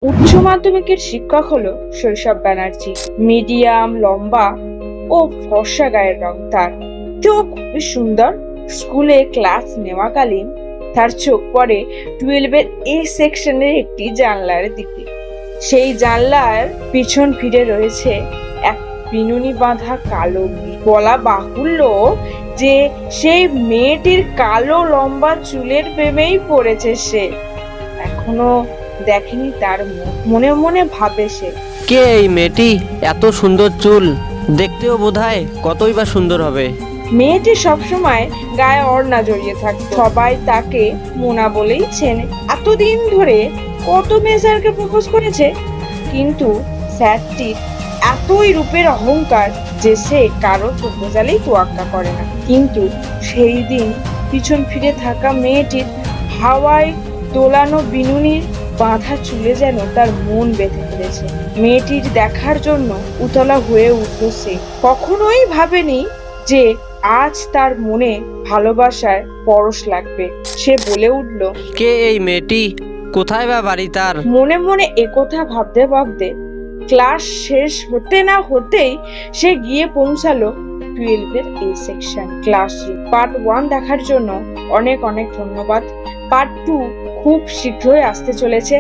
উচ্চ মাধ্যমিকের শিক্ষক হলো শৈশব ব্যানার্জি। মিডিয়াম লম্বা ও ফর্সা গায়ের রং তার। তো খুবই সুন্দর। স্কুলে ক্লাস নেওয়াকালীন তার চোখ পড়ে 12-এর এ সেকশনের একটি জানলার দিকে। সেই জানলার পিছন ফিরে রয়েছে এক বিনুনি বাঁধা কালো মেয়ে। বলা বাহুল্য যে সেই মেয়েটির কালো লম্বা চুলের প্রেমেই পড়েছে সে। এখনো দেখেনি তার মুখ। মনে মনে ভাবে সে। কে এই মেয়েটি? এত সুন্দর চুল, দেখতেও বোধহয় কতই বা সুন্দর হবে। মেয়েটি সবসময় গায়ে ওড়না জড়িয়ে থাকতো। সবাই তাকে মোনা বলেই চেনে। এতদিন ধরে কত মেয়ে স্যারকে প্রপোজ করেছে, কিন্তু স্যারটির এতই রূপের অহংকার যে সে কারো প্রপোজালেই তোয়াক্কা করে না। কিন্তু সেই দিন পিছন ফিরে থাকা মেয়েটির হাওয়ায় দোলানো বিনুনির বাঁধা চুলে যেন তার মন বেঁধে ফেলেছে। মেয়েটির দেখার জন্য উতলা হয়ে উঠল সে। কখনোই ভাবেনি যে আজ তার মনে ভালোবাসার পরশ লাগবে। সে বলে উঠল, কে এই মেয়েটি? কোথায় বা বাড়ি তার? মনে মনে একথা ভাবতে ভাবতে ক্লাস শেষ হতে না হতেই সে গিয়ে পৌঁছালো 12-এর এ সেকশন ক্লাসরুম। পার্ট 1 দেখার জন্য অনেক অনেক ধন্যবাদ। পার্ট 2 খুব শীঘ্রই আসতে চলেছে।